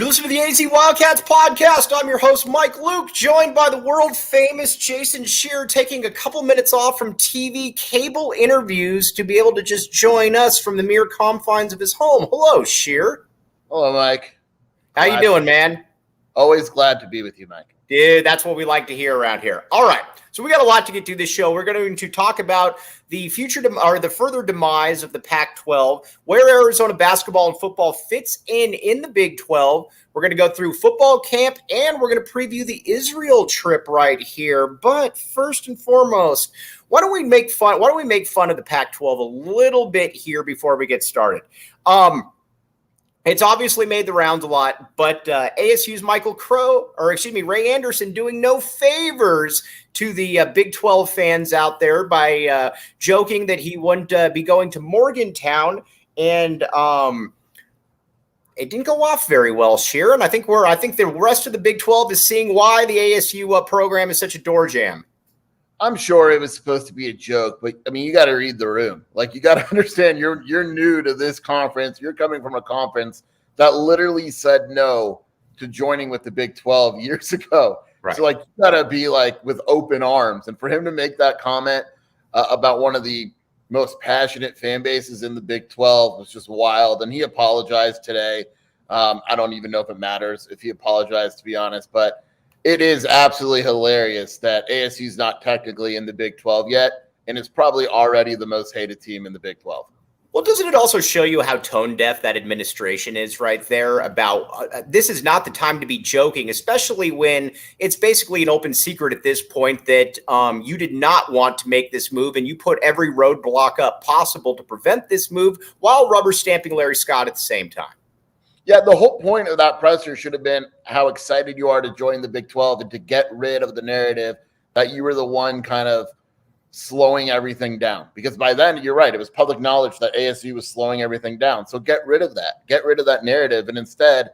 listen to the AZ Wildcats podcast. I'm your host, Mike Luke, joined by the world-famous Jason Scheer, taking a couple minutes off from TV cable interviews to be able to just join us from the mere confines of his home. Hello, Scheer. Hello, Mike. How you doing, man? Always glad to be with you, Mike. Dude, that's what we like to hear around here. All right, so we got a lot to get to this show. We're going to talk about the future or the further demise of the Pac-12, where Arizona basketball and football fits in the Big 12. We're going to go through football camp, and we're going to preview the Israel trip right here. But first and foremost, why don't we make fun of the Pac-12 a little bit here before we get started? It's obviously made the rounds a lot, but ASU's Ray Anderson doing no favors to the Big 12 fans out there by joking that he wouldn't be going to Morgantown, and it didn't go off very well, Scheer. And I think the rest of the Big 12 is seeing why the ASU program is such a door jam. I'm sure it was supposed to be a joke, but I mean, you got to read the room. Like, you got to understand you're new to this conference. You're coming from a conference that literally said no to joining with the Big 12 years ago. Right. So, like, you got to be like with open arms. And for him to make that comment about one of the most passionate fan bases in the Big 12 was just wild. And he apologized today. I don't even know if it matters if he apologized, to be honest, but it is absolutely hilarious that ASU is not technically in the Big 12 yet, and it's probably already the most hated team in the Big 12. Well, doesn't it also show you how tone deaf that administration is right there about this is not the time to be joking, especially when it's basically an open secret at this point that you did not want to make this move, and you put every roadblock up possible to prevent this move while rubber stamping Larry Scott at the same time. Yeah, the whole point of that presser should have been how excited you are to join the Big 12 and to get rid of the narrative that you were the one kind of slowing everything down. Because by then, you're right, it was public knowledge that ASU was slowing everything down. So get rid of that. Get rid of that narrative. And instead,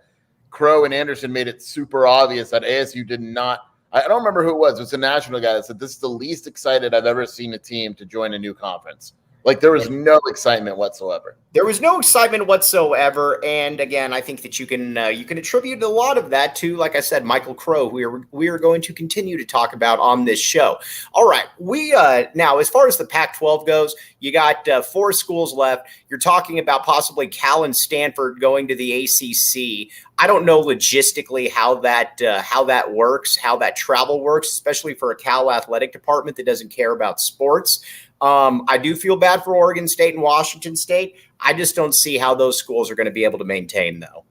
Crow and Anderson made it super obvious that ASU did not – I don't remember who it was. It was a national guy that said, this is the least excited I've ever seen a team to join a new conference. Like, there was no excitement whatsoever. There was no excitement whatsoever, and again, I think that you can attribute a lot of that to, like I said, Michael Crow, who we are going to continue to talk about on this show. All right, we now, as far as the Pac-12 goes, you got 4 schools left. You're talking about possibly Cal and Stanford going to the ACC. I don't know logistically how that works, how that travel works, especially for a Cal athletic department that doesn't care about sports. I do feel bad for Oregon State and Washington State. I just don't see how those schools are going to be able to maintain, though.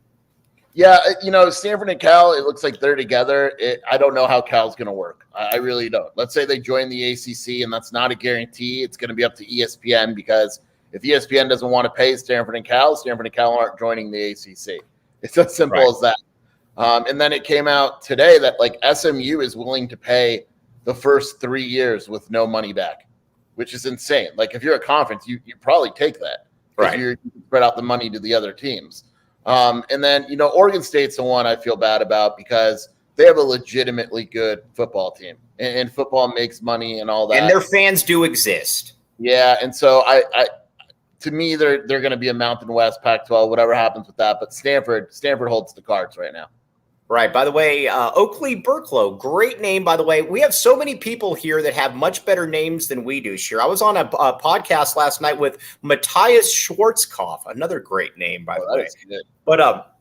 Yeah, Stanford and Cal, it looks like they're together. I don't know how Cal's going to work. I really don't. Let's say they join the ACC, and that's not a guarantee. It's going to be up to ESPN, because if ESPN doesn't want to pay Stanford and Cal aren't joining the ACC. It's as simple as that. And then it came out today that, like, SMU is willing to pay the first 3 years with no money back, which is insane. Like, if you're a conference, you probably take that. Right. You spread out the money to the other teams. And then, Oregon State's the one I feel bad about because they have a legitimately good football team. And football makes money and all that. And their fans do exist. Yeah, and so to me, they're going to be a Mountain West Pac-12, whatever happens with that. But Stanford holds the cards right now. Right. By the way, Oakley Burklow, great name, by the way. We have so many people here that have much better names than we do, Scheer. I was on a podcast last night with Matthias Schwarzkopf, another great name, by the way. Good. But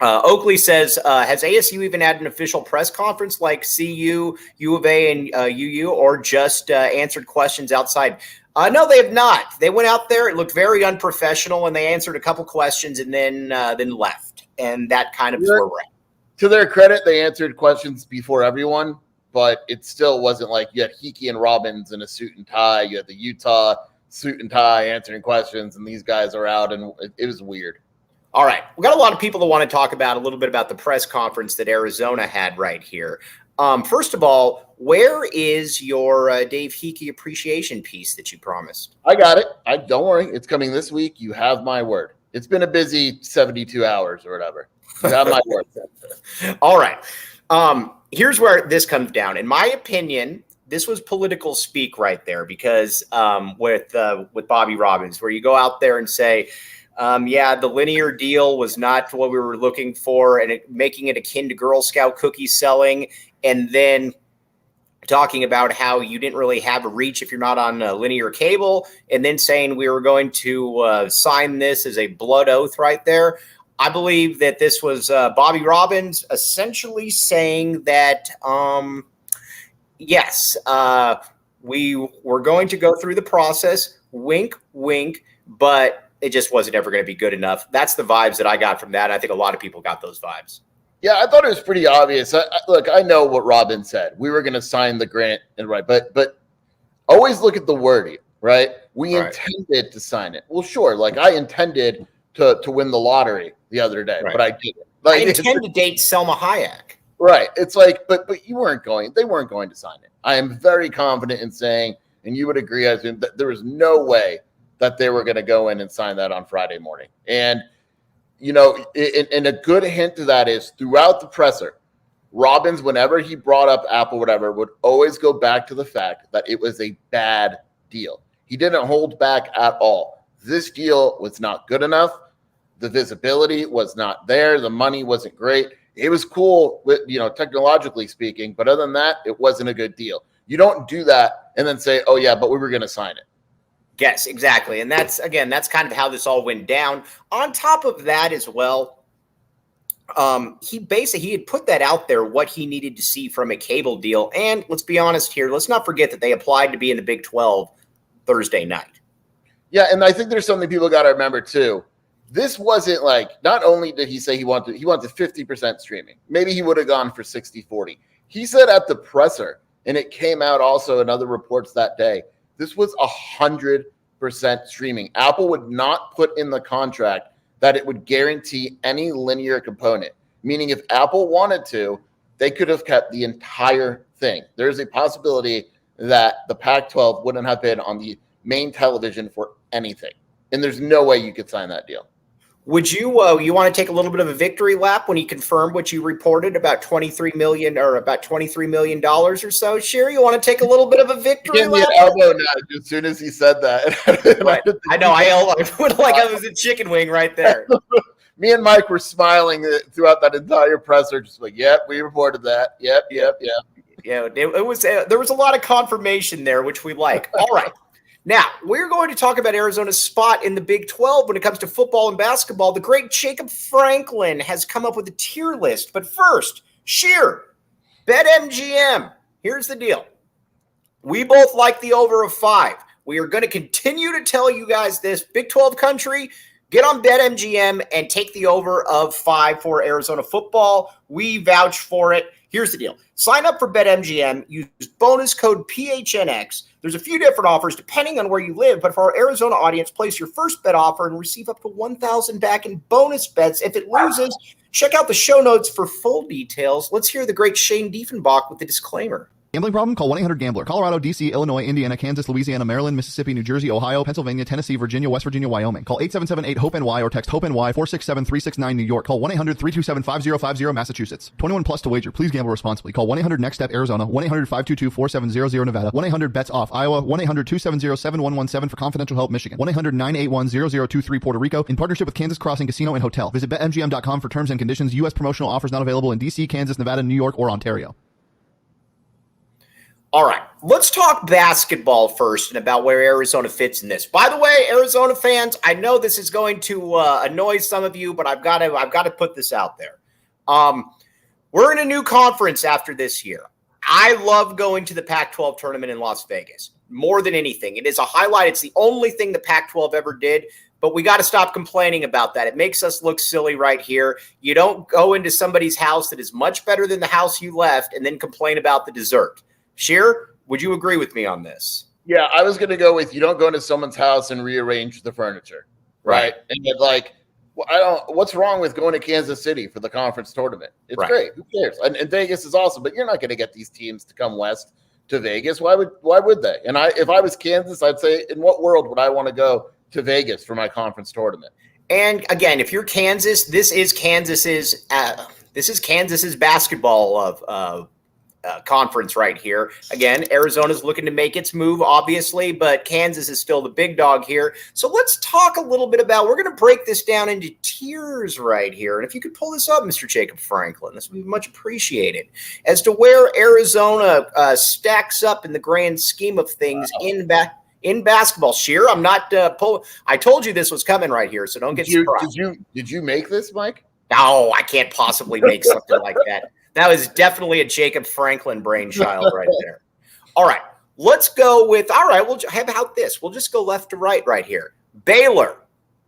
Oakley says, has ASU even had an official press conference like CU, U of A, and UU, or just answered questions outside? No, they have not. They went out there. It looked very unprofessional, and they answered a couple questions and then left. And that kind of is where we're at. To their credit, they answered questions before everyone, but it still wasn't like you had Hickey and Robbins in a suit and tie. You had the Utah suit and tie answering questions, and these guys are out, and it was weird. All right. We got a lot of people that want to talk about a little bit about the press conference that Arizona had right here. First of all, where is your Dave Hickey appreciation piece that you promised? I got it. Don't worry. It's coming this week. You have my word. It's been a busy 72 hours or whatever. You have my word. All right. Here's where this comes down. In my opinion, this was political speak right there because with Bobby Robbins, where you go out there and say, Yeah, the linear deal was not what we were looking for, and making it akin to Girl Scout cookie selling, and then talking about how you didn't really have a reach if you're not on linear cable, and then saying we were going to sign this as a blood oath right there. I believe that this was Bobby Robbins essentially saying that, yes, we were going to go through the process, wink, wink, but it just wasn't ever going to be good enough. That's the vibes that I got from that. I think a lot of people got those vibes. Yeah, I thought it was pretty obvious. Look, I know what Robin said. We were going to sign the grant and right, but always look at the wording, right? We intended to sign it. Well, sure. Like I intended to win the lottery the other day, but I didn't. Like, I intend to date Selma Hayek. Right. It's like, but they weren't going to sign it. I am very confident in saying, and you would agree, as in that there was no way that they were going to go in and sign that on Friday morning. And and a good hint to that is throughout the presser, Robbins, whenever he brought up Apple, whatever, would always go back to the fact that it was a bad deal. He didn't hold back at all. This deal was not good enough. The visibility was not there. The money wasn't great. It was cool, technologically speaking, but other than that, it wasn't a good deal. You don't do that and then say, oh yeah, but we were going to sign it. Yes, exactly. And that's kind of how this all went down. On top of that as well, he had put that out there, what he needed to see from a cable deal. And let's be honest here, let's not forget that they applied to be in the Big 12 Thursday night. Yeah, and I think there's something people got to remember too. This wasn't like, not only did he say he wanted 50% streaming. Maybe he would have gone for 60-40. He said at the presser, and it came out also in other reports that day, this was 100% streaming. Apple would not put in the contract that it would guarantee any linear component, meaning if Apple wanted to, they could have kept the entire thing. There's a possibility that the Pac-12 wouldn't have been on the main television for anything. And there's no way you could sign that deal. Would you want to take a little bit of a victory lap when he confirmed what you reported about $23 million or so? Scheer, you want to take a little bit of a victory lap? Give me an elbow nudge as soon as he said that. Right. I know. I went like I was a chicken wing right there. Me and Mike were smiling throughout that entire presser, just like, yep, we reported that. Yep. Yeah, it was there was a lot of confirmation there, which we like. All right. Now, we're going to talk about Arizona's spot in the Big 12 when it comes to football and basketball. The great Jacob Franklin has come up with a tier list. But first, Scheer, BetMGM. Here's the deal. We both like the over of 5. We are going to continue to tell you guys this. Big 12 country, get on BetMGM and take the over of 5 for Arizona football. We vouch for it. Here's the deal. Sign up for BetMGM. Use bonus code PHNX. There's a few different offers depending on where you live, but for our Arizona audience, place your first bet offer and receive up to $1,000 back in bonus bets. If it loses, check out the show notes for full details. Let's hear the great Shane Diefenbach with the disclaimer. Gambling problem? Call 1-800-GAMBLER. Colorado, D.C., Illinois, Indiana, Kansas, Louisiana, Maryland, Mississippi, New Jersey, Ohio, Pennsylvania, Tennessee, Virginia, West Virginia, Wyoming. Call 877-8-HOPE-NY or text HOPE-NY 467-369 New York. Call 1-800-327-5050 Massachusetts. 21 plus to wager. Please gamble responsibly. Call 1-800-NEXT-STEP Arizona. 1-800-522-4700 Nevada. 1-800-BETS-OFF Iowa. 1-800-270-7117 for confidential help Michigan. 1-800-981-0023 Puerto Rico. In partnership with Kansas Crossing Casino and Hotel. Visit BetMGM.com for terms and conditions. U.S. promotional offers not available in D.C., Kansas, Nevada, New York, or Ontario. All right, let's talk basketball first and about where Arizona fits in this. By the way, Arizona fans, I know this is going to annoy some of you, but I've got to put this out there. We're in a new conference after this year. I love going to the Pac-12 tournament in Las Vegas more than anything. It is a highlight. It's the only thing the Pac-12 ever did, but we got to stop complaining about that. It makes us look silly right here. You don't go into somebody's house that is much better than the house you left and then complain about the dessert. Scheer, would you agree with me on this? Yeah, I was going to go with you don't go into someone's house and rearrange the furniture, right? And then what's wrong with going to Kansas City for the conference tournament? It's great. Who cares? And Vegas is awesome, but you're not going to get these teams to come west to Vegas. Why would they? And if I was Kansas, I'd say, in what world would I want to go to Vegas for my conference tournament? And again, if you're Kansas, this is Kansas's basketball of conference right here. Again, Arizona's looking to make its move, obviously, but Kansas is still the big dog here. So let's talk a little bit about, we're going to break this down into tiers right here. And if you could pull this up, Mr. Jacob Franklin, this would be much appreciated, as to where Arizona stacks up in the grand scheme of things in basketball. Scheer, I'm not I told you this was coming right here, so don't get surprised. Did you make this, Mike? No, I can't possibly make something like that. That was definitely a Jacob Franklin brainchild right there. All right, let's go with, well, how about this? We'll just go left to right here. Baylor,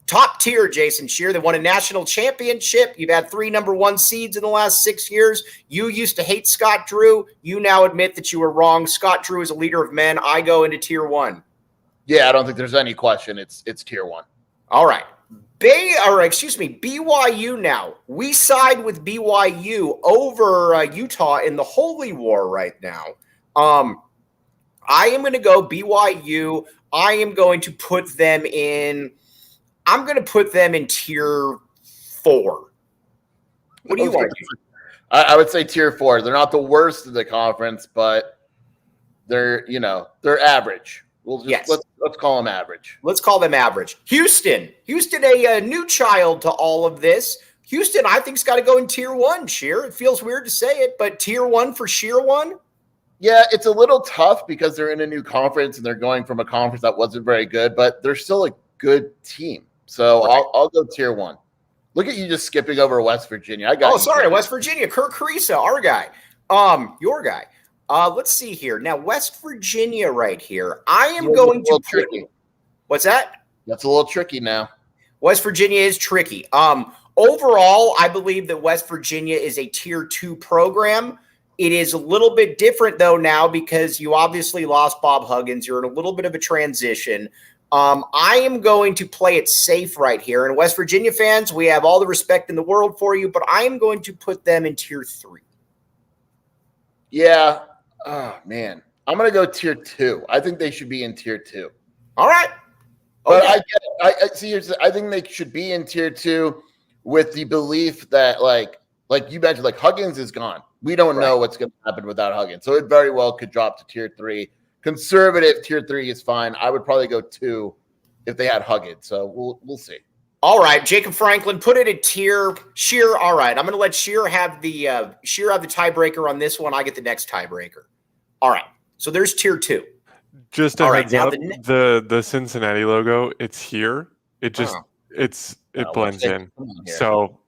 top tier, Jason Scheer. They won a national championship. You've had 3 number 1 seeds in the last 6 years. You used to hate Scott Drew. You now admit that you were wrong. Scott Drew is a leader of men. I go into tier 1. Yeah, I don't think there's any question. It's tier 1. All right. BYU now. We side with BYU over Utah in the Holy War right now. I am going to go BYU. I am going to put them in. I'm going to put them in tier 4. What do you want to do? I would say tier 4. They're not the worst of the conference, but they're average. Let's call them average. Let's call them average. Houston, a new child to all of this. Houston, I think, has got to go in tier 1, Scheer. It feels weird to say it, but tier 1 for Scheer 1? Yeah, it's a little tough because they're in a new conference and they're going from a conference that wasn't very good, but they're still a good team. So right. I'll go tier 1. Look at you just skipping over West Virginia. West Virginia. Kirk Carissa, our guy. Your guy. Let's see here. Now, West Virginia right here. I am going to put – what's that? That's a little tricky now. West Virginia is tricky. Overall, I believe that West Virginia is a tier 2 program. It is a little bit different, though, now because you obviously lost Bob Huggins. You're in a little bit of a transition. I am going to play it safe right here. And West Virginia fans, we have all the respect in the world for you, but I am going to put them in tier 3. Yeah. Oh, man. I'm going to go tier 2. I think they should be in tier 2. All right. But okay. I think they should be in tier 2 with the belief that, like you mentioned, like Huggins is gone. We don't know what's going to happen without Huggins. So it very well could drop to tier 3. Conservative tier 3 is fine. I would probably go 2 if they had Huggins. So we'll see. All right, Jacob Franklin, put it at tier. Scheer, all right. I'm going to let Scheer have the tiebreaker on this one. I get the next tiebreaker. All right, so there's tier 2. Just a heads up, the Cincinnati logo, it's here. It just it blends in. So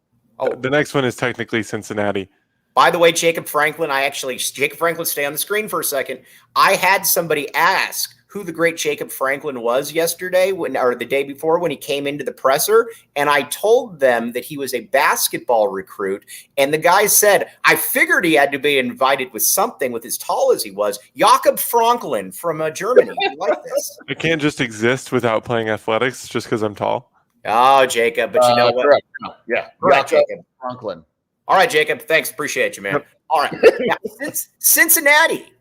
the next one is technically Cincinnati. By the way, Jacob Franklin, stay on the screen for a second. I had somebody ask who the great Jacob Franklin was yesterday or the day before when he came into the presser. And I told them that he was a basketball recruit. And the guy said, I figured he had to be invited with something with as tall as he was. Jakob Franklin from Germany. You like this? I can't just exist without playing athletics just because I'm tall. Oh, Jacob, but you know what? Correct. Yeah. Correct, Jacob. Franklin. All right, Jacob. Thanks. Appreciate you, man. All right. Now, Cincinnati.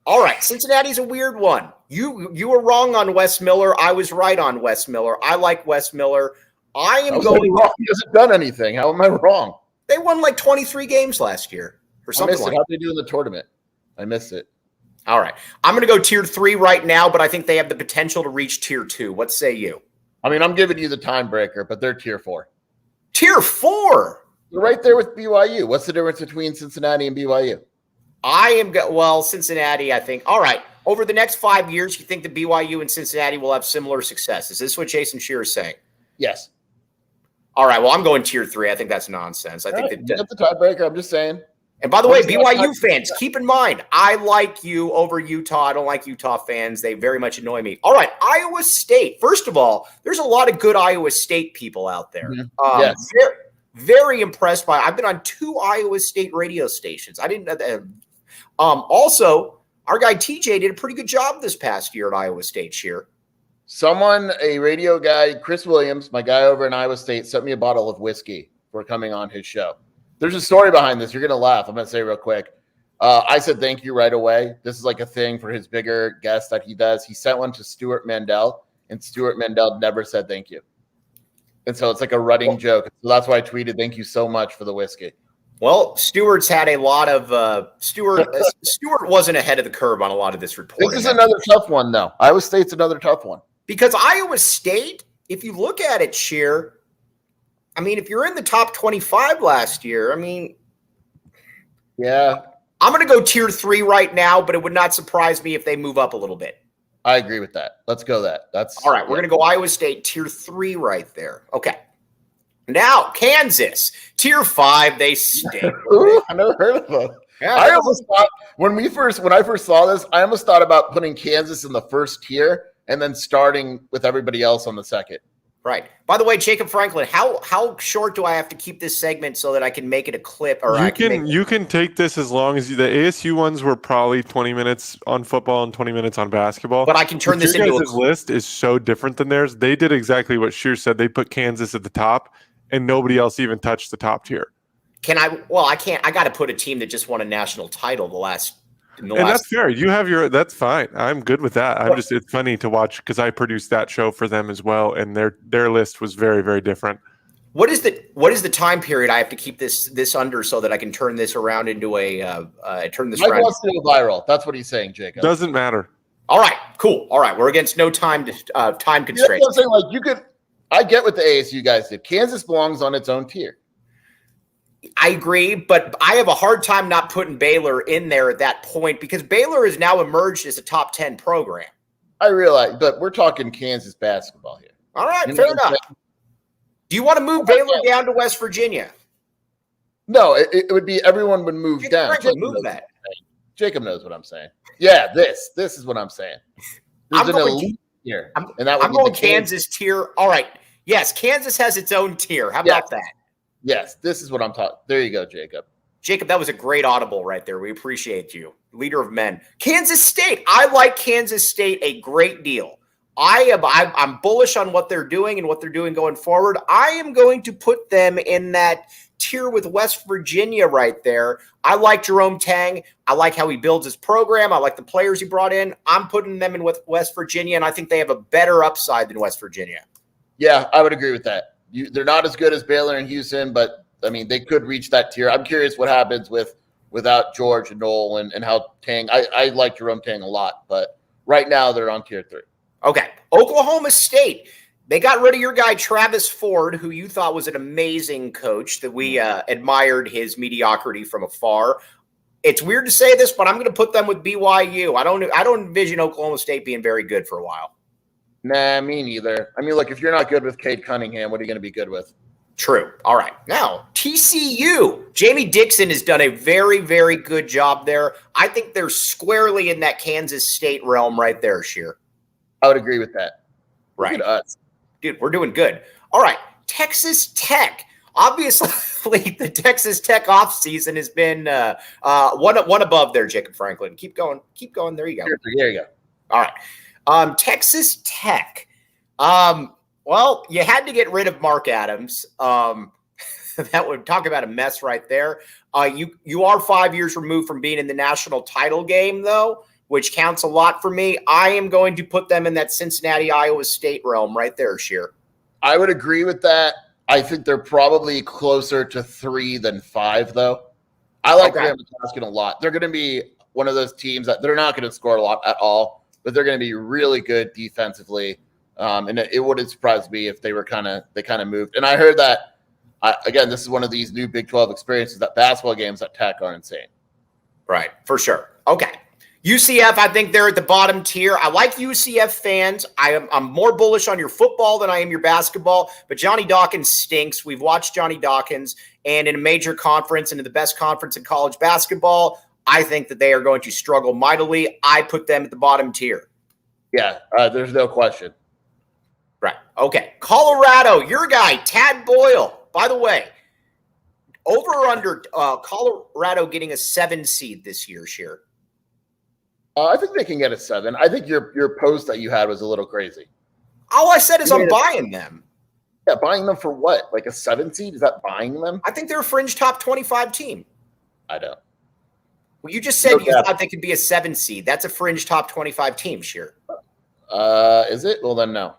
All right. Cincinnati's a weird one. You were wrong on Wes Miller. I was right on Wes Miller. I like Wes Miller. I am going wrong. He hasn't done anything. How am I wrong? They won like 23 games last year or something like that. How did they do in the tournament? I missed it. All right. I'm going to go tier 3 right now, but I think they have the potential to reach tier 2. What say you? I mean, I'm giving you the tiebreaker, but they're tier 4. Tier 4? You're right there with BYU. What's the difference between Cincinnati and BYU? Cincinnati, I think. All right. Over the next 5 years, you think the BYU and Cincinnati will have similar success? Is this what Jason Scheer is saying? Yes. All right. Well, I'm going tier 3. I think that's nonsense. I think that's the tiebreaker. I'm just saying. And by the way, BYU fans, keep in mind, I like you over Utah. I don't like Utah fans. They very much annoy me. All right. Iowa State. First of all, there's a lot of good Iowa State people out there. Mm-hmm. Yes. Very impressed by. I've been on 2 Iowa State radio stations. I didn't know that. Also, our guy TJ did a pretty good job this past year at Iowa State. Scheer. A radio guy, Chris Williams, my guy over in Iowa State, sent me a bottle of whiskey for coming on his show. There's a story behind this. You're going to laugh. I'm going to say real quick. I said thank you right away. This is like a thing for his bigger guests that he does. He sent one to Stuart Mandel, and Stuart Mandel never said thank you. And so it's like a running joke. So that's why I tweeted, thank you so much for the whiskey. Well, Stewart's had a lot of Stewart wasn't ahead of the curve on a lot of this reporting. This is another tough one, though. Iowa State's another tough one. Because Iowa State, if you look at it, Scheer, I mean, if you're in the top 25 last year, I mean, yeah. I'm going to go tier 3 right now, but it would not surprise me if they move up a little bit. I agree with that. Let's go that. That's all right. We're going to go Iowa State tier 3 right there. Okay. Now, Kansas, tier 5, they stink. Ooh, I never heard of them. Yeah, I almost thought when I first saw this, I almost thought about putting Kansas in the first tier and then starting with everybody else on the second. Right. By the way, Jacob Franklin, how short do I have to keep this segment so that I can make it a clip? Or you can take this as long as the ASU ones were probably 20 minutes on football and 20 minutes on basketball. But I can turn this into a list is so different than theirs. They did exactly what Scheer said. They put Kansas at the top, and nobody else even touched the top tier. Can I? Well, I can't. I got to put a team that just won a national title that's fair. You have that's fine. I'm good with that. It's funny to watch because I produced that show for them as well, and their list was very, very different. What is the time period I have to keep this under so that I can turn this around into turn this Mike around? wants to go viral. That's what he's saying, Jacob. Doesn't matter. All right, cool. All right, we're against no time constraints. Yeah, I'm saying, like, you could. I get what the ASU guys did. Kansas belongs on its own tier. I agree, but I have a hard time not putting Baylor in there at that point because Baylor has now emerged as a top 10 program. I realize, but we're talking Kansas basketball here. All right, fair enough. Do you want to move Baylor down to West Virginia? No, it would be everyone would move down. Jacob knows what I'm saying. Yeah, this is what I'm saying. There's an elite tier. I'm going Kansas tier. All right. Yes, Kansas has its own tier. How about that? Yes, this is what I'm talking. There you go, Jacob. Jacob, that was a great audible right there. We appreciate you. Leader of men. Kansas State. I like Kansas State a great deal. I'm bullish on what they're doing and what they're doing going forward. I am going to put them in that tier with West Virginia right there. I like Jerome Tang. I like how he builds his program. I like the players he brought in. I'm putting them in with West Virginia, and I think they have a better upside than West Virginia. Yeah, I would agree with that. They're not as good as Baylor and Houston, but, I mean, they could reach that tier. I'm curious what happens without George and Noel and how Tang – I like Jerome Tang a lot, but right now they're on tier 3. Okay. Oklahoma State. They got rid of your guy, Travis Ford, who you thought was an amazing coach, that we admired his mediocrity from afar. It's weird to say this, but I'm going to put them with BYU. I don't envision Oklahoma State being very good for a while. Nah, me neither. I mean, look, if you're not good with Cade Cunningham, what are you going to be good with? True. All right. Now, TCU. Jamie Dixon has done a very, very good job there. I think they're squarely in that Kansas State realm right there, Scheer. I would agree with that. Right. Look at us. Dude, we're doing good. All right. Texas Tech. Obviously, the Texas Tech offseason has been one above there, Jacob Franklin. Keep going. Keep going. There you go. There you go. All right. Texas Tech. Well, you had to get rid of Mark Adams. That would talk about a mess right there. You are 5 years removed from being in the national title game, though, which counts a lot for me. I am going to put them in that Cincinnati, Iowa State realm right there, Scheer. I would agree with that. I think they're probably closer to 3 than 5, though. I like Graham Baskin a lot. They're going to be one of those teams that they're not going to score a lot at all, but they're going to be really good defensively. And it wouldn't surprise me if they kind of moved. And I heard that, again, this is one of these new Big 12 experiences, that basketball games at Tech are insane. Right, for sure. Okay. UCF, I think they're at the bottom tier. I like UCF fans. I'm more bullish on your football than I am your basketball, but Johnny Dawkins stinks. We've watched Johnny Dawkins, and in a major conference and in the best conference in college basketball, I think that they are going to struggle mightily. I put them at the bottom tier. Yeah, there's no question. Right. Okay. Colorado, your guy, Tad Boyle. By the way, over or under Colorado getting a 7 seed this year, Scheer? I think they can get a 7. I think your post that you had was a little crazy. All I said is I'm buying them. Yeah, buying them for what? Like a 7 seed? Is that buying them? I think they're a fringe top 25 team. I don't. Well, you just said you thought they could be a 7 seed. That's a fringe top 25 team, Scheer. Is it? Well, then no.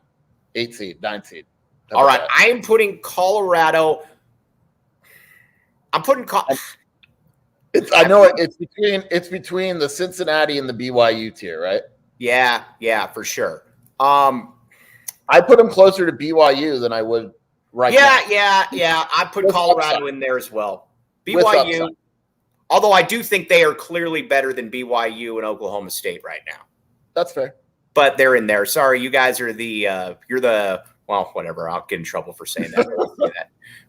8 seed, 9 seed. All right. I am putting Colorado. I'm putting. I know it's between the Cincinnati and the BYU tier, right? Yeah, for sure. I put them closer to BYU than I would now. Yeah. I put Colorado in there as well. BYU, although I do think they are clearly better than BYU and Oklahoma State right now. That's fair. But they're in there. Sorry, you guys are well, whatever. I'll get in trouble for saying that.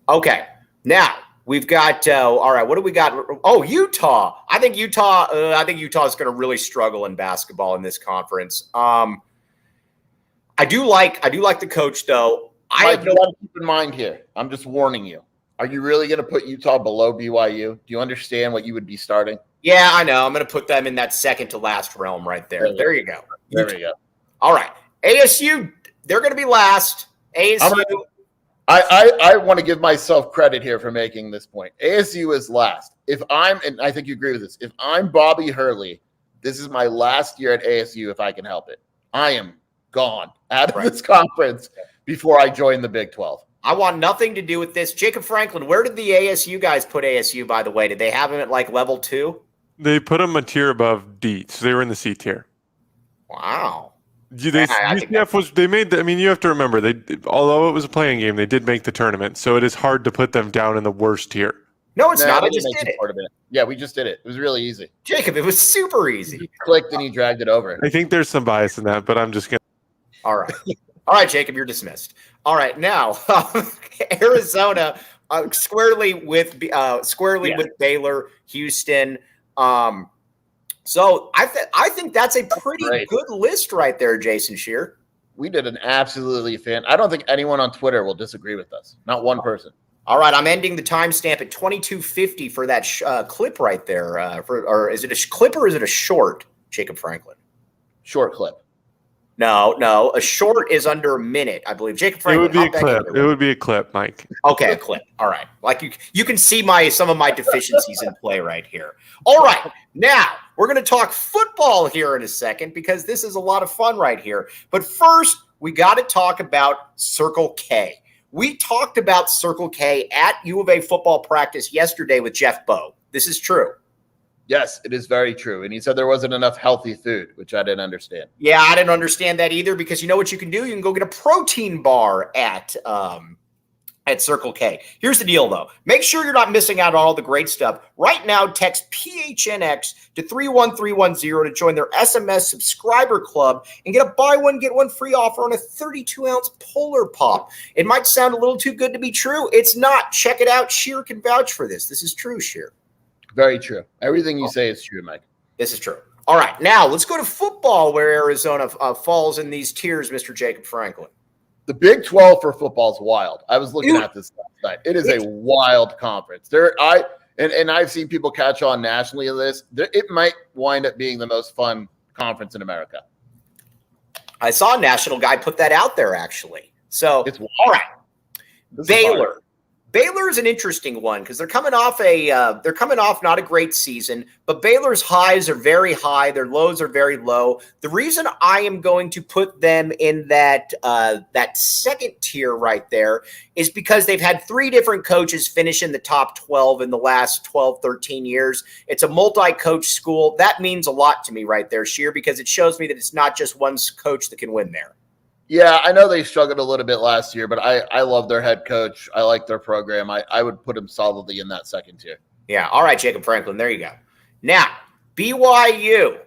Okay, now we've got. All right, what do we got? Oh, Utah. I think Utah is going to really struggle in basketball in this conference. I do like the coach though. Mike, you got to keep in mind here. I'm just warning you. Are you really going to put Utah below BYU? Do you understand what you would be starting? Yeah, I know. I'm going to put them in that second to last realm right there. There you go. There we go. All right. ASU, they're going to be last. ASU. I want to give myself credit here for making this point. ASU is last. And I think you agree with this, if I'm Bobby Hurley, this is my last year at ASU if I can help it. I am gone out of this conference before I join the Big 12. I want nothing to do with this. Jacob Franklin, where did the ASU guys put ASU, by the way? Did they have him at like level 2? They put him a tier above D, so they were in the C tier. Wow. UCF was. They made. You have to remember, although it was a playing game, they did make the tournament, so it is hard to put them down in the worst tier. No, it's not. I just did it. Yeah, we just did it. It was really easy. Jacob, it was super easy. He clicked and he dragged it over. I think there's some bias in that, but I'm just gonna. All right, Jacob, you're dismissed. All right, now Arizona squarely with Baylor, Houston. So I think that's a pretty good list right there, Jason Scheer. We did an absolutely I don't think anyone on Twitter will disagree with us. Not one person. All right, I'm ending the timestamp at 22:50 for that clip right there. Or is it a clip or is it a short, Jacob Franklin? Short clip. No. A short is under a minute, I believe. Jacob Franklin. It would be a clip. It would be a clip, Mike. Okay, a clip. All right. Like you can see some of my deficiencies in play right here. All right. Now, we're going to talk football here in a second because this is a lot of fun right here. But first, we got to talk about Circle K. We talked about Circle K at U of A football practice yesterday with Jeff Bowe. This is true. Yes, it is very true. And he said there wasn't enough healthy food, which I didn't understand. Yeah, I didn't understand that either because you know what you can do? You can go get a protein bar at Circle K. Here's the deal, though. Make sure you're not missing out on all the great stuff. Right now, text PHNX to 31310 to join their SMS subscriber club and get a buy one, get one free offer on a 32-ounce Polar Pop. It might sound a little too good to be true. It's not. Check it out. Scheer can vouch for this. This is true, Scheer. Very true. Everything you say is true, Mike. This is true. All right. Now, let's go to football where Arizona falls in these tiers, Mr. Jacob Franklin. The Big 12 for football is wild. I was looking at this last night. It is a wild conference. I've seen people catch on nationally of this. It might wind up being the most fun conference in America. I saw a national guy put that out there, actually. So, it's wild. All right. Baylor. Baylor is an interesting one because they're coming off not a great season, but Baylor's highs are very high, their lows are very low. The reason I am going to put them in that second tier right there is because they've had 3 different coaches finish in the top 12 in the last 12, 13 years. It's a multi-coach school. That means a lot to me right there, Scheer, because it shows me that it's not just one coach that can win there. Yeah, I know they struggled a little bit last year, but I love their head coach. I like their program. I would put them solidly in that second tier. Yeah. All right, Jacob Franklin. There you go. Now, BYU.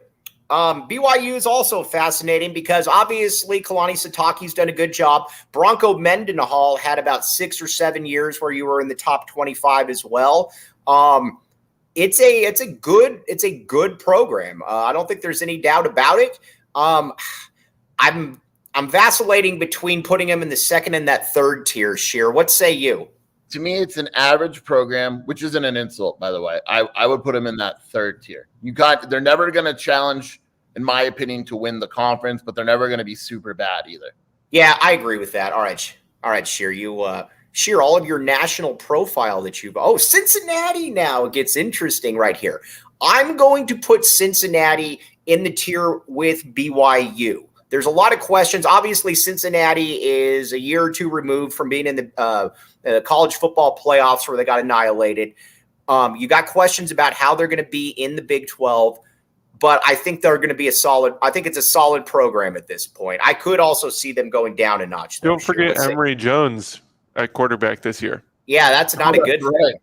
BYU is also fascinating because obviously Kalani Sitake's done a good job. Bronco Mendenhall had about 6 or 7 years where you were in the top 25 as well. It's a good program. I don't think there's any doubt about it. I'm vacillating between putting him in the second and that third tier, Scheer. What say you? To me, it's an average program, which isn't an insult, by the way. I would put him in that third tier. They're never going to challenge, in my opinion, to win the conference, but they're never going to be super bad either. Yeah, I agree with that. All right, Scheer. Scheer, all of your national profile that Cincinnati now. It gets interesting right here. I'm going to put Cincinnati in the tier with BYU. There's a lot of questions. Obviously, Cincinnati is a year or two removed from being in the college football playoffs where they got annihilated. You got questions about how they're going to be in the Big 12, but I think they're going to be I think it's a solid program at this point. I could also see them going down a notch. Don't forget Emory Jones at quarterback this year. Yeah, that's not a good thing. Right.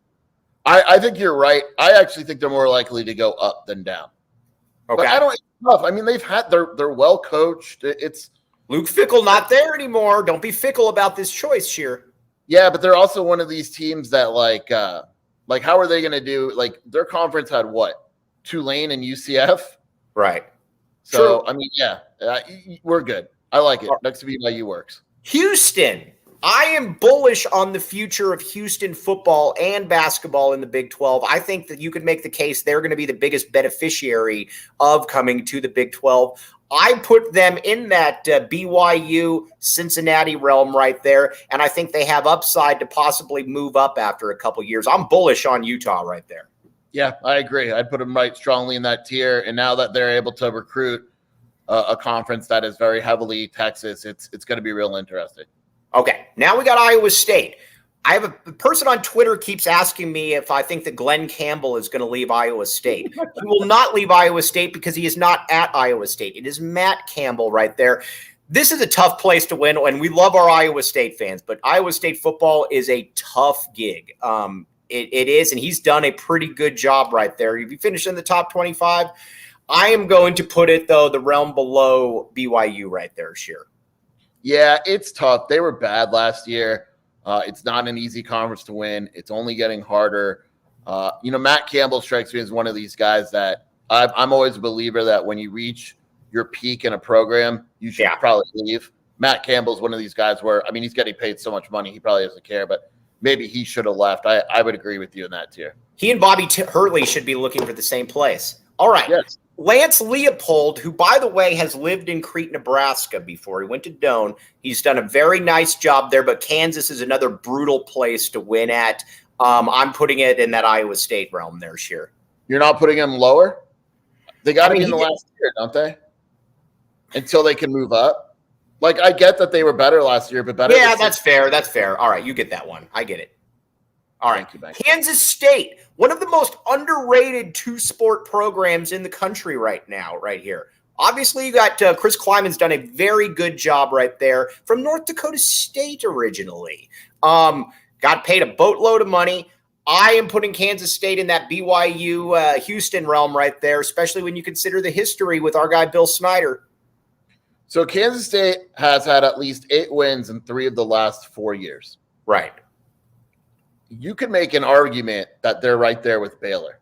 I think you're right. I actually think they're more likely to go up than down. Okay. But it's tough. I mean, they're well coached. It's Luke Fickell not there anymore. Don't be fickle about this choice, Scheer. Yeah, but they're also one of these teams that like how are they going to do? Like their conference had what? Tulane and UCF. Right. So, I mean, we're good. I like it. Next to BYU works. Houston. I am bullish on the future of Houston football and basketball in the Big 12. I think that you could make the case they're going to be the biggest beneficiary of coming to the Big 12. I put them in that BYU Cincinnati realm right there, and I think they have upside to possibly move up after a couple years. I'm bullish on Utah right there. Yeah, I agree. I'd put them right strongly in that tier, and now that they're able to recruit a conference that is very heavily Texas, it's going to be real interesting. Okay, now we got Iowa State. I have a person on Twitter keeps asking me if I think that Glenn Campbell is going to leave Iowa State. He will not leave Iowa State because he is not at Iowa State. It is Matt Campbell right there. This is a tough place to win, and we love our Iowa State fans, but Iowa State football is a tough gig. It is, and he's done a pretty good job right there. If you finish in the top 25, I am going to put it, though, the realm below BYU right there, Scheer. Yeah, it's tough. They were bad last year. It's not an easy conference to win. It's only getting harder. Matt Campbell strikes me as one of these guys that I'm always a believer that when you reach your peak in a program, you should probably leave. Matt Campbell's one of these guys where, I mean, he's getting paid so much money, he probably doesn't care, but maybe he should have left. I would agree with you in that tier. He and Bobby Hurley should be looking for the same place. All right. Yes. Lance Leopold, who, by the way, has lived in Crete, Nebraska before. He went to Doane. He's done a very nice job there, but Kansas is another brutal place to win at. I'm putting it in that Iowa State realm there, Scheer. You're not putting him lower? They got to be in the last tier, don't they? Until they can move up. Like, I get that they were better last year, but better. Yeah, that's fair. That's fair. All right, you get that one. I get it. All right. Thank you. Kansas State, one of the most underrated two-sport programs in the country right now, right here. Obviously, you got Chris Kleiman's done a very good job right there from North Dakota State originally. Got paid a boatload of money. I am putting Kansas State in that BYU Houston realm right there, especially when you consider the history with our guy Bill Snyder. So Kansas State has had at least 8 wins in 3 of the last 4 years. Right. You could make an argument that they're right there with Baylor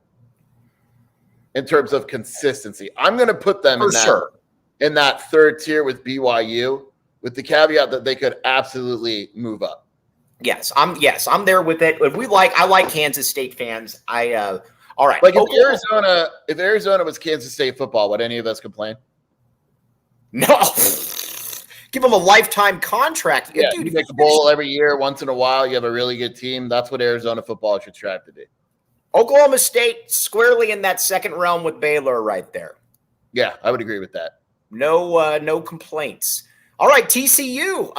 in terms of consistency. I'm going to put them in that third tier with BYU, with the caveat that they could absolutely move up. Yes, I'm there with it. I like Kansas State fans. All right. Like if Arizona was Kansas State football, would any of us complain? No. Give them a lifetime contract. Yeah, dude, you make a bowl every year. Once in a while, you have a really good team. That's what Arizona football should strive to be. Oklahoma State squarely in that second realm with Baylor right there. Yeah, I would agree with that. No complaints. All right, TCU.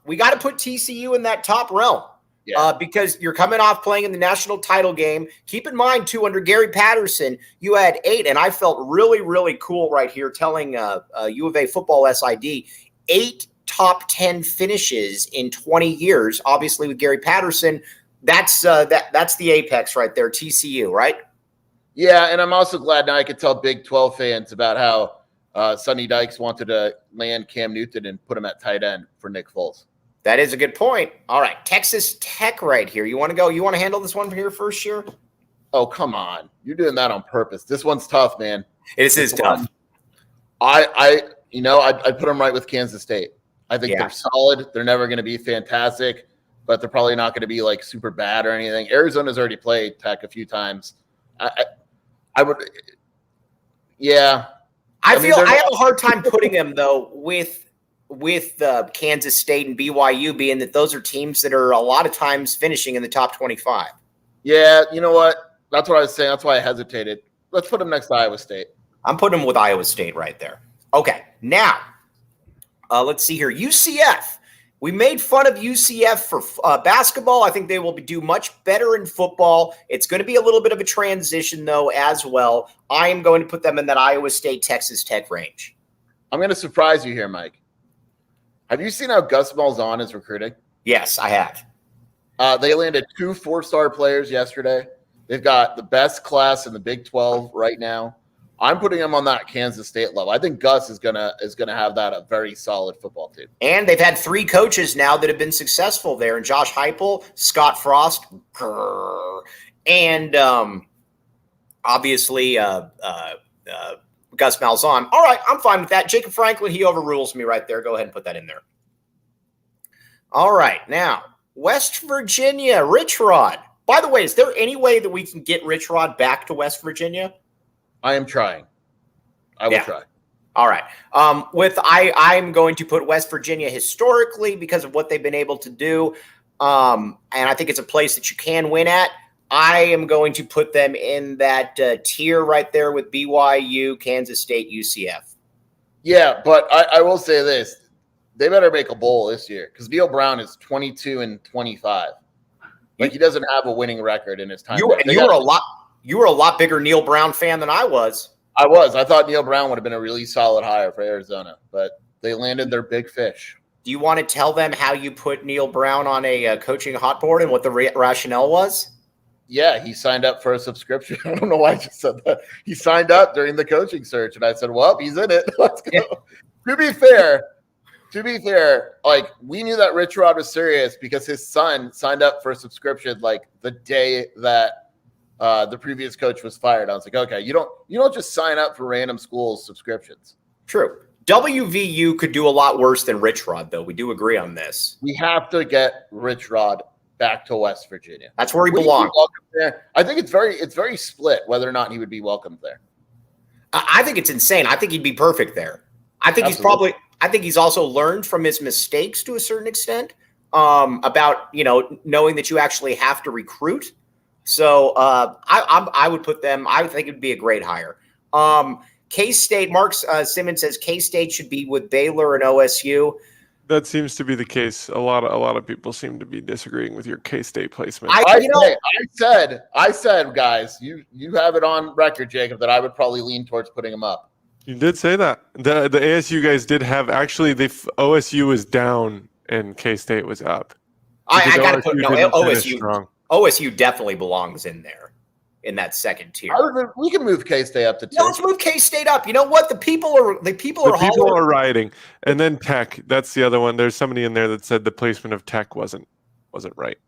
We got to put TCU in that top realm. Yeah. Because you're coming off playing in the national title game. Keep in mind, too, under Gary Patterson, you had 8, and I felt really, really cool right here telling U of A football SID 8 top 10 finishes in 20 years. Obviously, with Gary Patterson, that's the apex right there, TCU, right? Yeah, and I'm also glad now I could tell Big 12 fans about how Sonny Dykes wanted to land Cam Newton and put him at tight end for Nick Foles. That is a good point. All right, Texas Tech right here. You want to go? You want to handle this one here first, Scheer? Oh, come on. You're doing that on purpose. This one's tough, man. This is tough. I'd put them right with Kansas State. I think they're solid. They're never going to be fantastic, but they're probably not going to be like super bad or anything. Arizona's already played Tech a few times. I would, yeah. I have a hard time putting them though with Kansas State and BYU being that those are teams that are a lot of times finishing in the top 25. Yeah, you know what? That's what I was saying. That's why I hesitated. Let's put them next to Iowa State. I'm putting them with Iowa State right there. Okay, now let's see here. UCF. We made fun of UCF for basketball. I think they will do much better in football. It's going to be a little bit of a transition, though, as well. I am going to put them in that Iowa State, Texas Tech range. I'm going to surprise you here, Mike. Have you seen how Gus Malzahn is recruiting? Yes, I have. They landed 2 4-star players yesterday. They've got the best class in the Big 12 right now. I'm putting them on that Kansas State level. I think Gus is gonna have that a very solid football team. And they've had 3 coaches now that have been successful there, and Josh Heupel, Scott Frost, and obviously Gus Malzahn. All right, I'm fine with that. Jacob Franklin, he overrules me right there. Go ahead and put that in there. All right, now West Virginia, Rich Rod. By the way, is there any way that we can get Rich Rod back to West Virginia? I am trying. I will try. All right. I'm going to put West Virginia historically because of what they've been able to do. And I think it's a place that you can win at. I am going to put them in that tier right there with BYU, Kansas State, UCF. Yeah, but I will say this. They better make a bowl this year because Neil Brown is 22-25. Like, he doesn't have a winning record in his time. You were a lot bigger Neil Brown fan than I was. I thought Neil Brown would have been a really solid hire for Arizona, but they landed their big fish. Do you want to tell them how you put Neil Brown on a coaching hot board and what the rationale was? Yeah, he signed up for a subscription. I don't know why I just said that. He signed up during the coaching search, and I said, well, he's in it. Let's go. Yeah. To be fair, like, we knew that Rich Rod was serious because his son signed up for a subscription like the day that the previous coach was fired. I was like, okay, you don't just sign up for random schools subscriptions. True. WVU could do a lot worse than Rich Rod, though. We do agree on this. We have to get Rich Rod back to West Virginia. That's where he belongs. There. I think it's very split whether or not he would be welcomed there. I think it's insane. I think he'd be perfect there. I think he's also learned from his mistakes to a certain extent about, knowing that you actually have to recruit. So I would put them. I would think it would be a great hire. K-State. Mark Simmons says K-State should be with Baylor and OSU. That seems to be the case. A lot of people seem to be disagreeing with your K-State placement. I said, guys, you have it on record, Jacob, that I would probably lean towards putting them up. You did say that. The ASU guys did have actually. OSU was down and K-State was up. I got to put OSU. Strong. OSU definitely belongs in there, in that second tier. We can move K-State up to 2. No, let's move K-State up. You know what? The people are rioting, and then Tech. That's the other one. There's somebody in there that said the placement of Tech wasn't right.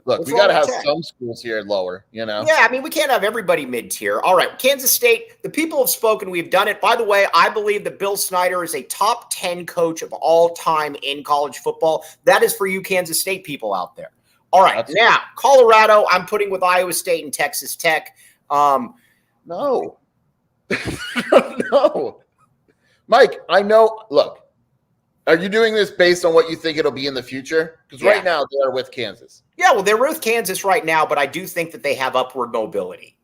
Look, we got to have some schools here lower. Yeah, I mean, we can't have everybody mid-tier. All right, Kansas State. The people have spoken. We've done it. By the way, I believe that Bill Snyder is a top 10 coach of all time in college football. That is for you Kansas State people out there. All right, now Colorado, I'm putting with Iowa State and Texas Tech. No. No. Mike, I know. Look, are you doing this based on what you think it'll be in the future? Because right now they are with Kansas. Yeah, well, they're with Kansas right now, but I do think that they have upward mobility.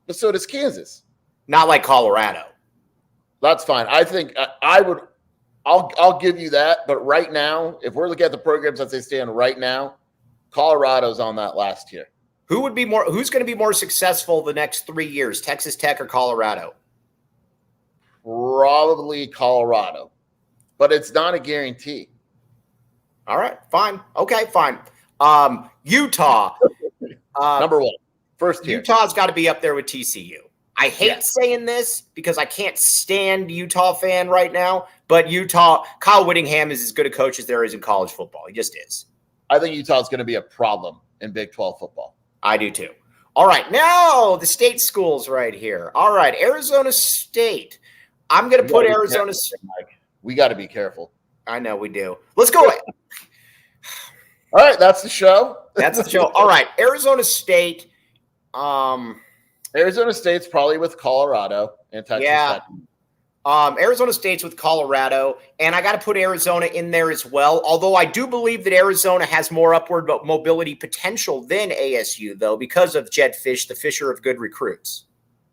But so does Kansas. Not like Colorado. That's fine. I think I'll give you that. But right now, if we're looking at the programs as they stand right now, Colorado's on that last tier. Who's going to be more successful the next 3 years, Texas Tech or Colorado? Probably Colorado, but it's not a guarantee. All right, fine. Okay, fine. Utah. Number 1. First tier. Utah's got to be up there with TCU. I hate saying this because I can't stand Utah fan right now, but Kyle Whittingham is as good a coach as there is in college football. He just is. I think Utah's going to be a problem in Big 12 football. I do too. All right, now the state schools right here. All right, Arizona State. I'm going to put Arizona State. We got to be careful. I know we do. Let's go. All right, that's the show. That's the show. All right, Arizona State. Arizona State's probably with Colorado and Texas Tech. Arizona State's with Colorado, and I got to put Arizona in there as well. Although I do believe that Arizona has more upward mobility potential than ASU, though, because of Jedd Fisch, the Fisher of good recruits.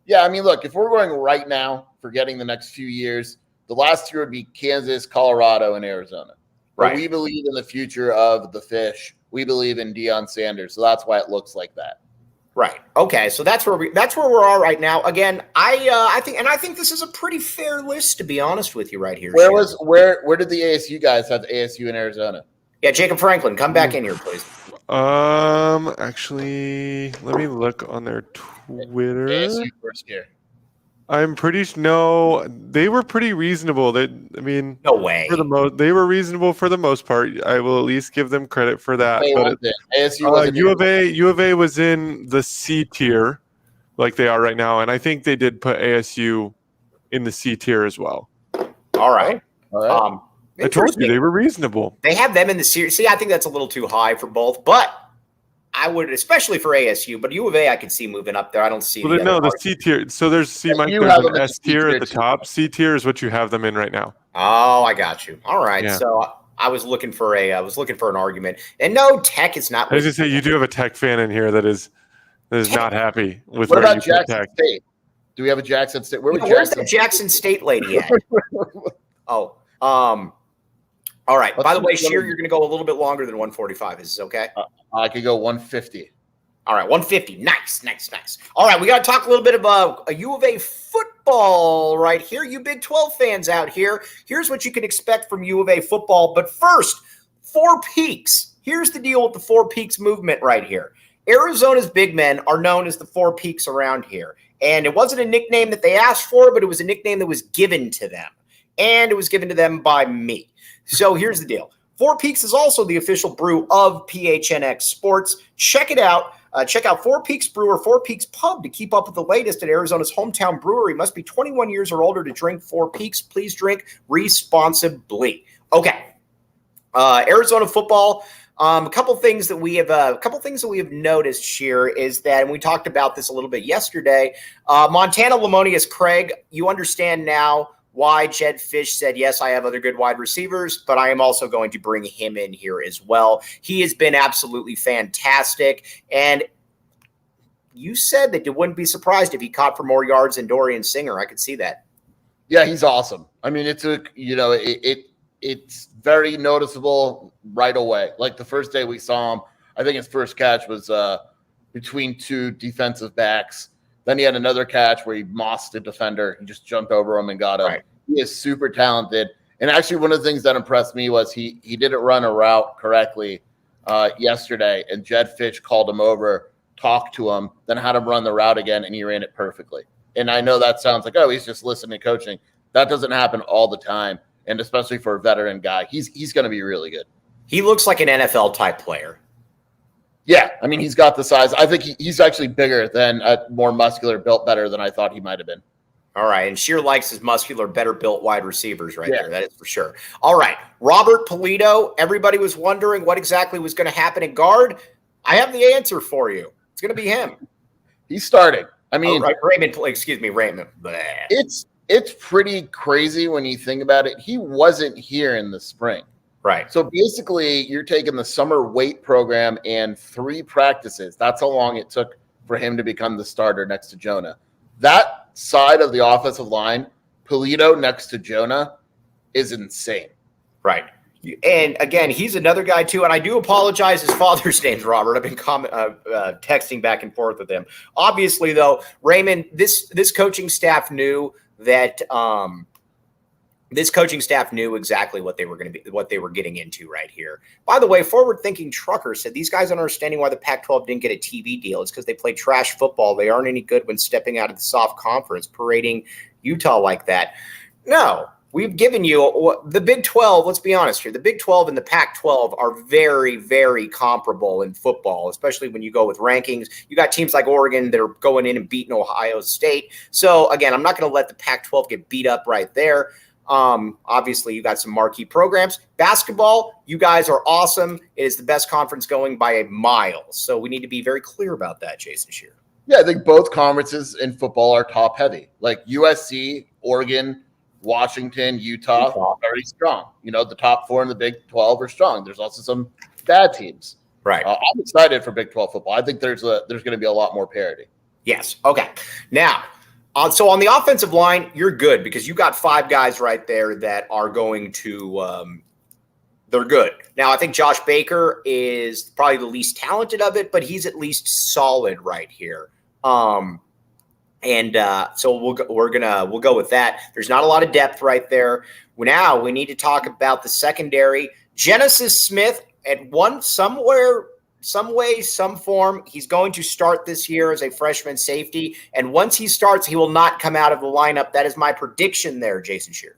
Yeah, I mean, look, if we're going right now, forgetting the next few years, the last tier would be Kansas, Colorado, and Arizona. But Right. we believe in the future of the Fisch. We believe in Deion Sanders. So that's why it looks like that. Right. Okay. So that's where we are right now. Again, I think this is a pretty fair list, to be honest with you, right here. Where did the ASU guys have ASU in Arizona? Yeah, Jacob Franklin, come back in here, please. Actually, let me look on their Twitter. ASU first year. I'm pretty no. They were pretty reasonable. No way. They were reasonable for the most part. I will at least give them credit for that. But ASU U of A was in the C tier, like they are right now, and I think they did put ASU in the C tier as well. All right. I told you they were reasonable. They have them in the series. See, I think that's a little too high for both, but I would, especially for ASU, but U of A I could see moving up there. I don't see. The C tier. So there's there's an S tier at the top. C tier is what you have them in right now. Oh, I got you. All right. Yeah. So I was looking for an argument, and no, Tech is not. I was going to say you do have a Tech fan in here that is not happy with what where about you put Jackson Tech. State? Do we have a Jackson State? Where's the Jackson State lady at? All right. By the way, Scheer, you're going to go a little bit longer than 145. Is this okay? I could go 150. All right, 150. Nice. All right, we got to talk a little bit about a U of A football right here. You Big 12 fans out here, here's what you can expect from U of A football. But first, Four Peaks. Here's the deal with the Four Peaks movement right here. Arizona's big men are known as the Four Peaks around here. And it wasn't a nickname that they asked for, but it was a nickname that was given to them. And it was given to them by me. So here's the deal. Four Peaks is also the official brew of PHNX Sports. Check it out. Check out Four Peaks Brew or Four Peaks Pub to keep up with the latest at Arizona's hometown brewery. Must be 21 years or older to drink Four Peaks. Please drink responsibly. Okay. Arizona football. A couple things that we have noticed, Scheer, is that, and we talked about this a little bit yesterday. Montana Lamonius Craig, you understand now why Jedd Fisch said, yes, I have other good wide receivers, but I am also going to bring him in here as well. He has been absolutely fantastic. And you said that you wouldn't be surprised if he caught for more yards than Dorian Singer. I could see that. Yeah, he's awesome. I mean, it's very noticeable right away. Like the first day we saw him, I think his first catch was between two defensive backs. Then he had another catch where he mossed a defender. He just jumped over him and got him. Right. He is super talented. And actually, one of the things that impressed me was he didn't run a route correctly yesterday. And Jedd Fisch called him over, talked to him, then had him run the route again, and he ran it perfectly. And I know that sounds like, oh, he's just listening to coaching. That doesn't happen all the time. And especially for a veteran guy, he's going to be really good. He looks like an NFL type player. Yeah, I mean, he's got the size. I think he's actually bigger than more muscular, built better than I thought he might have been. All right, and Scheer likes his muscular, better built wide receivers right there. That is for sure. All right, Robert Polito. Everybody was wondering what exactly was going to happen at guard. I have the answer for you. It's going to be him. He's starting. I mean, Raymond. Blah. It's pretty crazy when you think about it. He wasn't here in the spring. Right. So basically, you're taking the summer weight program and 3 practices. That's how long it took for him to become the starter next to Jonah. That side of the offensive line, Polito next to Jonah, is insane. Right. And again, he's another guy too. And I do apologize. His father's name's Robert. I've been texting back and forth with him. Obviously, though, Raymond, this coaching staff knew that. This coaching staff knew exactly what they were getting into right here. By the way, forward-thinking Trucker said these guys aren't understanding why the Pac-12 didn't get a TV deal. It's because they play trash football. They aren't any good when stepping out of the soft conference, parading Utah like that. No, we've given you the Big 12. Let's be honest here. The Big 12 and the Pac-12 are very, very comparable in football, especially when you go with rankings. You got teams like Oregon that are going in and beating Ohio State. So, again, I'm not going to let the Pac-12 get beat up right there. Obviously, you got some marquee programs. Basketball, you guys are awesome. It is the best conference going by a mile. So we need to be very clear about that, Jason Scheer. Yeah, I think both conferences in football are top heavy. Like USC, Oregon, Washington, Utah, very strong. You know, the top 4 in the Big 12 are strong. There's also some bad teams. Right. I'm excited for Big 12 football. I think there's going to be a lot more parity. Yes. Okay. Now, so on the offensive line, you're good because you got 5 guys right there that are going to They're good. Now, I think Josh Baker is probably the least talented of it, but he's at least solid right here. So we'll go with that. There's not a lot of depth right there. Now we need to talk about the secondary. Genesis Smith at some way, some form, he's going to start this year as a freshman safety. And once he starts, he will not come out of the lineup. That is my prediction there, Jason Scheer.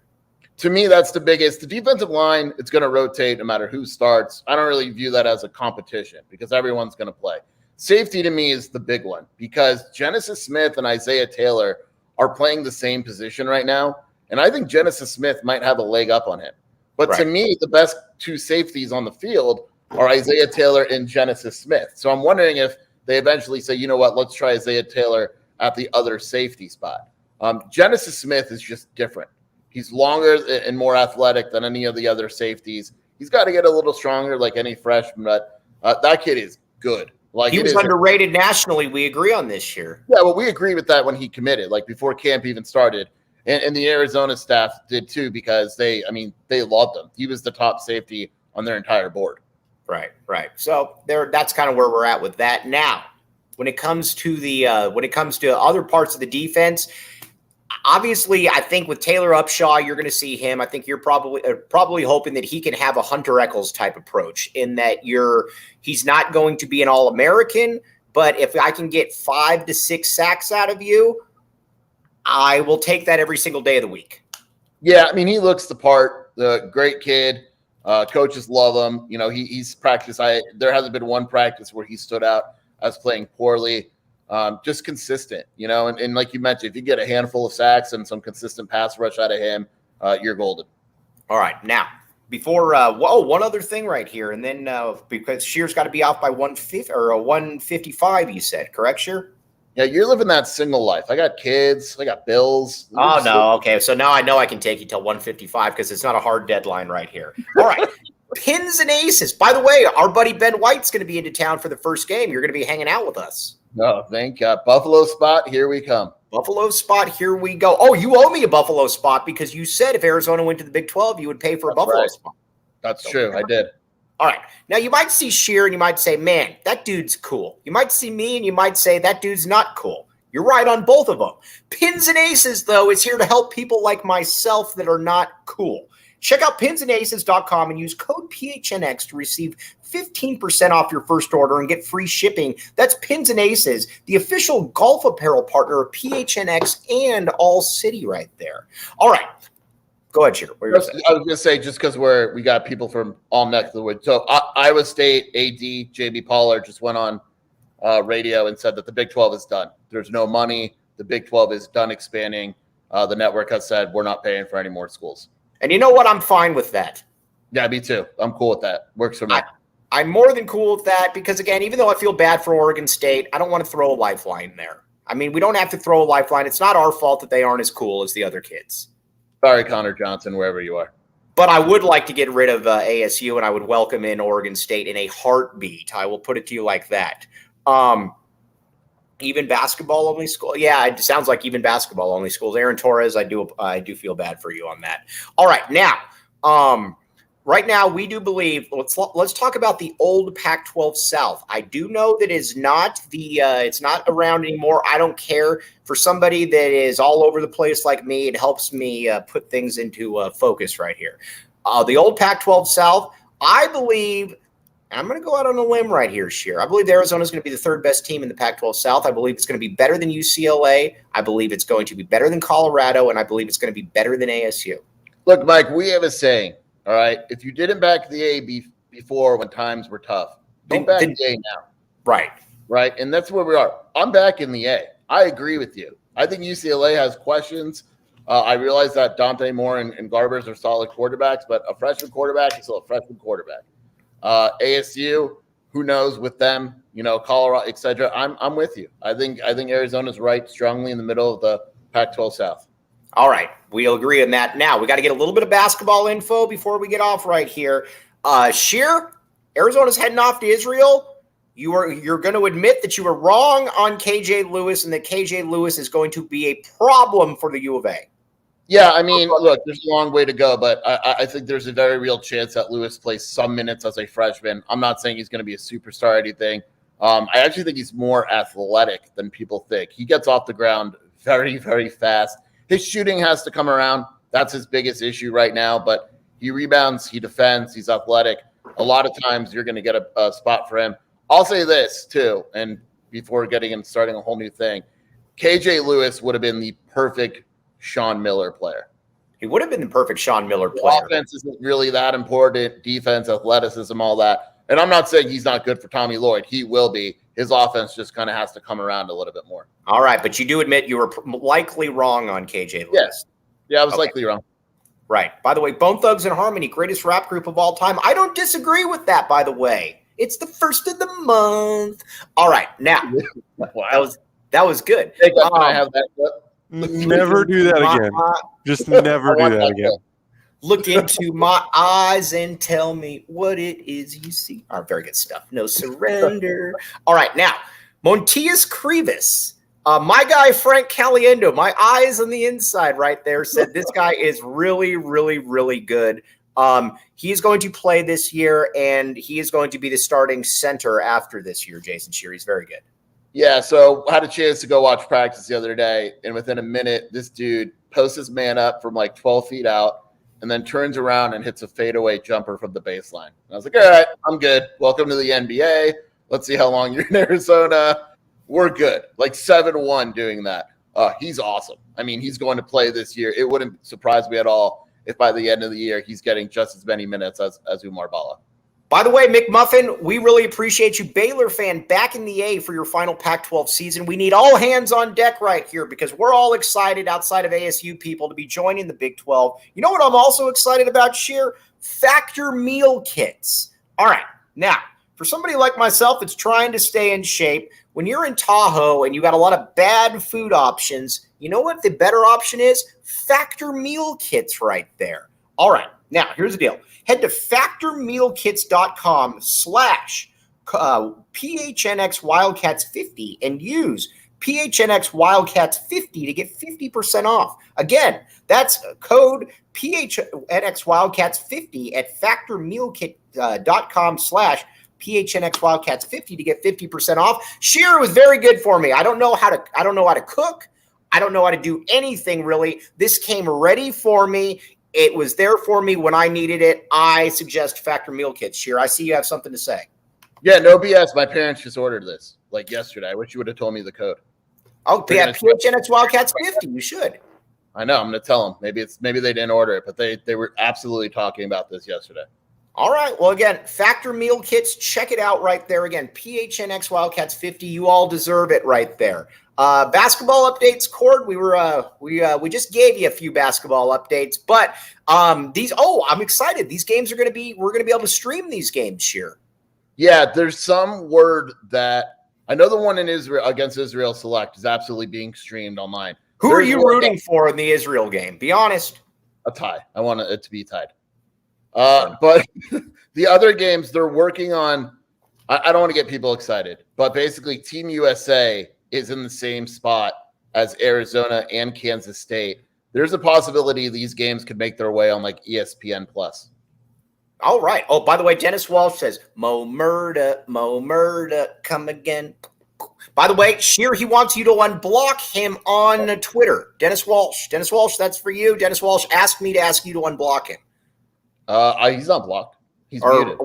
To me, that's the biggest. The defensive line, it's going to rotate no matter who starts. I don't really view that as a competition because everyone's going to play. Safety to me is the big one because Genesis Smith and Isaiah Taylor are playing the same position right now. And I think Genesis Smith might have a leg up on him. But to me, the best two safeties on the field are Isaiah Taylor and Genesis Smith. So I'm wondering if they eventually say, you know what, let's try Isaiah Taylor at the other safety spot. Genesis Smith is just different. He's longer and more athletic than any of the other safeties. He's got to get a little stronger like any freshman, but that kid is good. Like he was underrated nationally. We agree on this year. Yeah, well, we agree with that when he committed, like before camp even started. And the Arizona staff did too because they loved him. He was the top safety on their entire board. Right. So that's kind of where we're at with that. Now, when it comes to other parts of the defense, obviously, I think with Taylor Upshaw, you're going to see him. I think you're probably hoping that he can have a Hunter Echols type approach in that he's not going to be an All-American, but if I can get 5 to 6 sacks out of you, I will take that every single day of the week. Yeah, I mean, he looks the part. The great kid. Coaches love him. You know, he's practiced. There hasn't been one practice where he stood out as playing poorly. Just consistent, you know, and like you mentioned, if you get a handful of sacks and some consistent pass rush out of him, you're golden. All right. Now, before one other thing right here, and then because Scheer's got to be off by 150 or 155, you said, correct, Scheer? Yeah, you're living that single life. I got kids. I got bills. Oh, no. Okay. So now I know I can take you till 155 because it's not a hard deadline right here. All right. Pins and aces. By the way, our buddy Ben White's going to be into town for the first game. You're going to be hanging out with us. Oh, thank God. Buffalo spot. Here we come. Buffalo spot. Here we go. Oh, you owe me a Buffalo spot because you said if Arizona went to the Big 12, you would pay for a Buffalo spot. That's true. I did. All right. Now, you might see Scheer and you might say, man, that dude's cool. You might see me and you might say, that dude's not cool. You're right on both of them. Pins and Aces, though, is here to help people like myself that are not cool. Check out pinsandaces.com and use code PHNX to receive 15% off your first order and get free shipping. That's Pins and Aces, the official golf apparel partner of PHNX and ALLCITY right there. All right. Go ahead, Scheer. I was going to say, just because we got people from all neck of the woods. So Iowa State AD J.B. Pollard just went on radio and said that the Big 12 is done. There's no money. The Big 12 is done expanding. The network has said we're not paying for any more schools. And you know what? I'm fine with that. Yeah, me too. I'm cool with that. Works for me. I'm more than cool with that because, again, even though I feel bad for Oregon State, I don't want to throw a lifeline there. I mean, we don't have to throw a lifeline. It's not our fault that they aren't as cool as the other kids. Sorry, Connor Johnson, wherever you are. But I would like to get rid of ASU, and I would welcome in Oregon State in a heartbeat. I will put it to you like that. Even basketball only school. Yeah, it sounds like even basketball only schools. Aaron Torres, I do feel bad for you on that. All right, now, right now we do believe. Let's talk about the old Pac-12 South. I do know that it's not around anymore. I don't care. For somebody that is all over the place like me, it helps me put things into focus right here. The old Pac-12 South. I believe. I'm going to go out on a limb right here, Scheer. I believe Arizona is going to be the third best team in the Pac-12 South. I believe it's going to be better than UCLA. I believe it's going to be better than Colorado, and I believe it's going to be better than ASU. Look, Mike, we have a saying, all right? If you didn't back the A before when times were tough, don't back the A now. Right. Right, and that's where we are. I'm back in the A. I agree with you. I think UCLA has questions. I realize that Dante Moore and Garbers are solid quarterbacks, but a freshman quarterback is still a freshman quarterback. ASU, who knows with them, you know, Colorado, etc. I'm with you. I think Arizona's right strongly in the middle of the Pac-12 South. All right, we'll agree on that. Now we got to get a little bit of basketball info before we get off right here. Scheer, Arizona's heading off to Israel. You're going to admit that you were wrong on KJ Lewis and that KJ Lewis is going to be a problem for the U of A. Yeah, I mean, look, there's a long way to go, but I think there's a very real chance that Lewis plays some minutes as a freshman. I'm not saying he's going to be a superstar or anything. I actually think he's more athletic than people think. He gets off the ground very, very fast. His shooting has to come around. That's his biggest issue right now, but he rebounds, he defends, he's athletic. A lot of times you're going to get a spot for him. I'll say this, too, and before getting and starting a whole new thing, KJ Lewis would have been the perfect Sean Miller player. He would have been the perfect Sean Miller player. Offense isn't really that important. Defense, athleticism, all that. And I'm not saying he's not good for Tommy Lloyd. He will be. His offense just kind of has to come around a little bit more. All right, but you do admit you were likely wrong on KJ Lewis. Yes. Yeah, I was likely wrong. Right. By the way, Bone Thugs and Harmony, greatest rap group of all time. I don't disagree with that, by the way. It's the first of the month. All right, now. Wow. That was good. Can I have that clip? Never do that again. Just never do that again. Look into my eyes and tell me what it is you see. All right, very good stuff. No surrender. All right, now, Montius Krivas. My guy, Frank Caliendo, my eyes on the inside right there, said this guy is really, really, really good. He's going to play this year, and he is going to be the starting center after this year, Jason Scheer. He's very good. Yeah, so I had a chance to go watch practice the other day, and within a minute, this dude posts his man up from like 12 feet out and then turns around and hits a fadeaway jumper from the baseline. And I was like, all right, I'm good. Welcome to the NBA. Let's see how long you're in Arizona. We're good. Like 7-1 doing that. He's awesome. I mean, he's going to play this year. It wouldn't surprise me at all if by the end of the year he's getting just as many minutes as Umar Bala. By the way, McMuffin, we really appreciate you. Baylor fan back in the A for your final Pac-12 season. We need all hands on deck right here because we're all excited outside of ASU people to be joining the Big 12. You know what I'm also excited about, Scheer? Factor meal kits. All right. Now, for somebody like myself that's trying to stay in shape, when you're in Tahoe and you got a lot of bad food options, you know what the better option is? Factor meal kits right there. All right. Now, here's the deal. Head to factormealkits.com/PHNX Wildcats 50 and use PHNX Wildcats 50 to get 50% off. Again, that's code PHNX Wildcats 50 at factormealkit.com/PHNX Wildcats 50 to get 50% off. Scheer was very good for me. I don't know how to cook. I don't know how to do anything really. This came ready for me. It was there for me when I needed it. I suggest Factor meal kits. Scheer, I see you have something to say. Yeah, no BS. My parents just ordered this like yesterday. I wish you would have told me the code. Oh, yeah, PHNX Wildcats 50. You should. I know. I'm going to tell them. Maybe they didn't order it, but they were absolutely talking about this yesterday. All right. Well, again, Factor meal kits. Check it out right there. Again, PHNX Wildcats 50. You all deserve it right there. Basketball updates, Cord. We just gave you a few basketball updates, but I'm excited. These games we're going to be able to stream these games, Scheer. Yeah, there's some word that I know the one in Israel against Israel Select is absolutely being streamed online. Who are you rooting for in the Israel game? Be honest. A tie. I want it to be tied. But the other games they're working on, I don't want to get people excited, but basically Team USA is in the same spot as Arizona and Kansas State. There's a possibility these games could make their way on like ESPN Plus. All right. Oh, by the way, Dennis Walsh says, Mo Murda, come again. By the way, Scheer, he wants you to unblock him on Twitter. Dennis Walsh, that's for you. Dennis Walsh asked me to ask you to unblock him. He's not blocked. He's muted.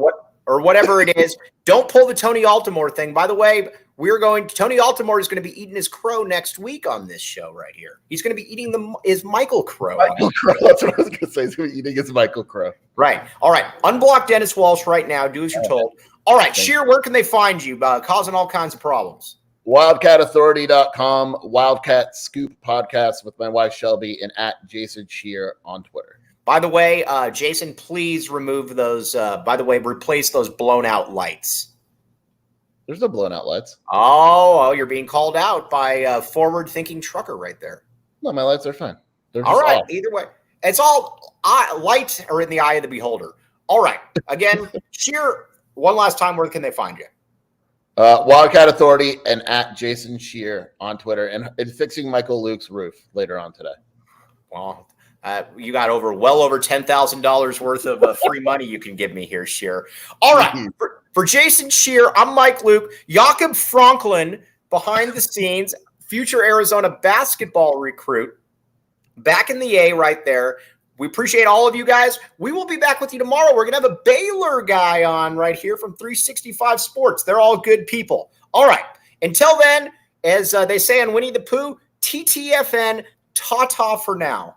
Or whatever it is. Don't pull the Tony Altimore thing. By the way, Tony Altimore is going to be eating his crow next week on this show right here. He's going to be eating his Michael Crow. Michael Crow. That's what I was going to say. He's going to be eating his Michael Crow. Right. All right. Unblock Dennis Walsh right now. Do as you're told. All right. Scheer, where can they find you? Causing all kinds of problems. WildcatAuthority.com, Wildcat Scoop Podcast with my wife Shelby, and at Jason Scheer on Twitter. By the way, Jason, please remove those. Replace those blown out lights. There's no blown out lights. Oh, you're being called out by a forward-thinking trucker right there. No, my lights are fine. They're all right. off. Either way, it's all lights are in the eye of the beholder. All right. Again, Scheer, one last time, where can they find you? Wildcat Authority and at Jason Scheer on Twitter, and fixing Michael Luke's roof later on today. Well, You got well over $10,000 worth of free money you can give me here, Scheer. All right. For Jason Scheer, I'm Mike Luke. Jakob Franklin behind the scenes, future Arizona basketball recruit. Back in the A right there. We appreciate all of you guys. We will be back with you tomorrow. We're going to have a Baylor guy on right here from 365 Sports. They're all good people. All right. Until then, as they say on Winnie the Pooh, TTFN, ta-ta for now.